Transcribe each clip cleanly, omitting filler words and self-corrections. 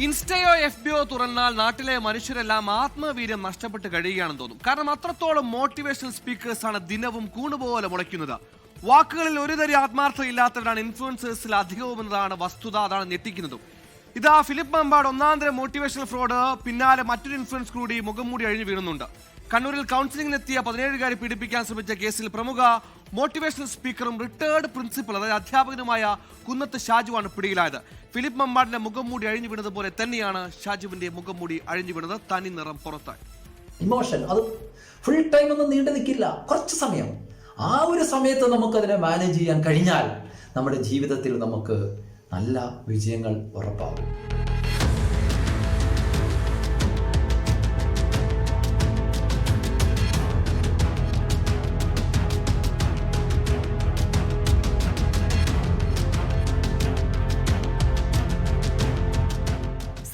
ഇൻസ്റ്റയോ FBO തുറന്നാൽ നാട്ടിലെ മനുഷ്യരെല്ലാം ആത്മവീര്യം നഷ്ടപ്പെട്ട് കഴിയുകയാണെന്ന് തോന്നും. കാരണം അത്രത്തോളം മോട്ടിവേഷണൽ സ്പീക്കേഴ്സാണ് ദിനവും കൂണുപോലെ മുളയ്ക്കുന്നത്. വാക്കുകളിൽ ഒരു തരി ആത്മാർത്ഥത ഇല്ലാത്തവരാണ് ഇൻഫ്ലുവൻസേഴ്സിൽ അധികവും എന്നതാണ് വസ്തുത. അതാണ് ഞെട്ടിക്കുന്നതും. ഇതാ ഫിലിപ്പ് മമ്പാട് ഒന്നാന്തരം മോട്ടിവേഷണൽ ഫ്രോഡ്, പിന്നാലെ മറ്റൊരു ഇൻഫ്ലുവൻസ് കൂടി മുഖം മൂടി അഴിഞ്ഞു വീഴുന്നുണ്ട്. കണ്ണൂരിൽ കൗൺസിലിംഗിനെത്തിയ 17-കാരി പീഡിപ്പിക്കാൻ ശ്രമിച്ച കേസിൽ പ്രമുഖ മോട്ടിവേഷണൽ സ്പീക്കറും റിട്ടയർഡ് പ്രിൻസിപ്പൽ അതായത് അധ്യാപകനുമായ കുന്നത്ത് ഷാജുവാണ് പിടിയിലായത്. ഫിലിപ്പ് മമ്പാടിന്റെ മുഖം മൂടി അഴിഞ്ഞു വീണത് പോലെ തന്നെയാണ് ഷാജുവിന്റെ മുഖം മൂടി അഴിഞ്ഞു വീണത്. തനി നിറം പുറത്തായി. ഇമോഷൻ അത് ഫുൾ ടൈം ഒന്നും നീണ്ടു നിൽക്കില്ല, കുറച്ച് സമയം. ആ ഒരു സമയത്ത് നമുക്കതിനെ മാനേജ് ചെയ്യാൻ കഴിഞ്ഞാൽ നമ്മുടെ ജീവിതത്തിൽ നമുക്ക് നല്ല വിജയങ്ങൾ ഉറപ്പാകും.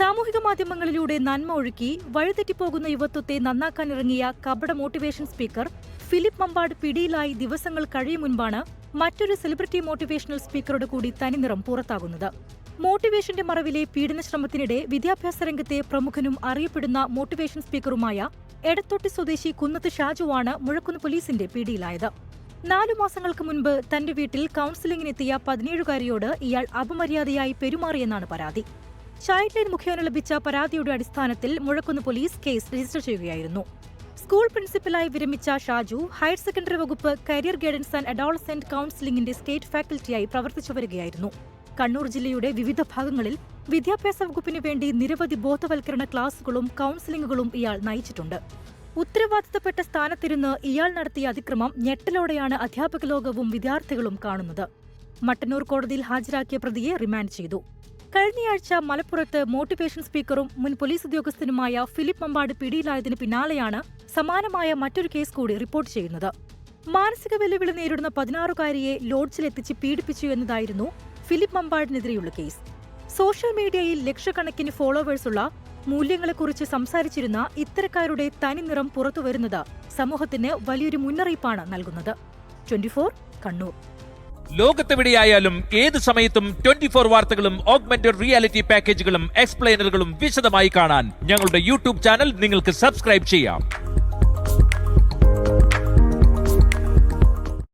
സാമൂഹിക മാധ്യമങ്ങളിലൂടെ നന്മ ഒഴുക്കി വഴിതെറ്റിപ്പോകുന്ന യുവത്വത്തെ നന്നാക്കാനിറങ്ങിയ കപട മോട്ടിവേഷൻ സ്പീക്കർ ഫിലിപ്പ് മമ്പാട് പിടിയിലായി ദിവസങ്ങൾ കഴിയും മുൻപാണ് മറ്റൊരു സെലിബ്രിറ്റി മോട്ടിവേഷണൽ സ്പീക്കറുടെ കൂടി തനിനിറം പുറത്താകുന്നത്. മോട്ടിവേഷന്റെ മറവിലെ പീഡനശ്രമത്തിനിടെ വിദ്യാഭ്യാസ രംഗത്തെ പ്രമുഖനും അറിയപ്പെടുന്ന മോട്ടിവേഷൻ സ്പീക്കറുമായ എടത്തൊട്ടി സ്വദേശി കുന്നത്ത് ഷാജുവാണ് മുഴക്കുന്ന് പോലീസിന്റെ പിടിയിലായത്. 4 മാസങ്ങൾക്ക് മുൻപ് തന്റെ വീട്ടിൽ കൗൺസിലിംഗിനെത്തിയ 17-കാരിയോട് ഇയാൾ അപമര്യാദയായി പെരുമാറിയെന്നാണ് പരാതി. ചൈൽഡ് ലൈൻ മുഖേന ലഭിച്ച പരാതിയുടെ അടിസ്ഥാനത്തിൽ മുഴക്കുന്ന് പോലീസ് കേസ് രജിസ്റ്റർ ചെയ്യുകയായിരുന്നു. സ്കൂൾ പ്രിൻസിപ്പലായി വിരമിച്ച ഷാജു ഹയർ സെക്കൻഡറി വകുപ്പ് കരിയർ ഗൈഡൻസ് ആൻഡ് അഡോളസെന്റ് കൌൺസിലിംഗിന്റെ സ്റ്റേറ്റ് ഫാക്കൽറ്റിയായി പ്രവർത്തിച്ചു വരികയായിരുന്നു. കണ്ണൂർ ജില്ലയുടെ വിവിധ ഭാഗങ്ങളിൽ വിദ്യാഭ്യാസ വകുപ്പിന് വേണ്ടി നിരവധി ബോധവൽക്കരണ ക്ലാസുകളും കൌൺസിലിംഗുകളും ഇയാൾ നയിച്ചിട്ടുണ്ട്. ഉത്തരവാദിത്തപ്പെട്ട സ്ഥാനത്തിരുന്ന് ഇയാൾ നടത്തിയ അതിക്രമം ഞെട്ടലോടെയാണ് അധ്യാപക ലോകവും വിദ്യാർത്ഥികളും കാണുന്നത്. മട്ടന്നൂർ കോടതിയിൽ ഹാജരാക്കിയ പ്രതിയെ റിമാൻഡ് ചെയ്തു. കഴിഞ്ഞയാഴ്ച മലപ്പുറത്ത് മോട്ടിവേഷൻ സ്പീക്കറും മുൻ പോലീസ് ഉദ്യോഗസ്ഥനുമായ ഫിലിപ്പ് മമ്പാട് പിടിയിലായതിനു പിന്നാലെയാണ് സമാനമായ മറ്റൊരു കേസ് കൂടി റിപ്പോർട്ട് ചെയ്യുന്നത്. മാനസിക വെല്ലുവിളി നേരിടുന്ന 16-കാരിയെ ലോഡ്ജിലെത്തിച്ച് പീഡിപ്പിച്ചു എന്നതായിരുന്നു ഫിലിപ്പ് മമ്പാടിനെതിരെയുള്ള കേസ്. സോഷ്യൽ മീഡിയയിൽ ലക്ഷക്കണക്കിന് ഫോളോവേഴ്സുള്ള മൂല്യങ്ങളെക്കുറിച്ച് സംസാരിച്ചിരുന്ന ഇത്തരക്കാരുടെ തനിനിറം പുറത്തുവരുന്നത് സമൂഹത്തിന് വലിയൊരു മുന്നറിയിപ്പാണ് നൽകുന്നത്. 24 കണ്ണൂർ. ലോകത്തെവിടെയായാലും ഏത് സമയത്തും 24 വാർത്തകളും ഓഗ്മെന്റഡ് റിയാലിറ്റി പാക്കേജുകളും എക്സ്പ്ലെയിനറുകളും വിശദമായി കാണാൻ ഞങ്ങളുടെ യൂട്യൂബ് ചാനൽ നിങ്ങൾക്ക് സബ്സ്ക്രൈബ് ചെയ്യാം.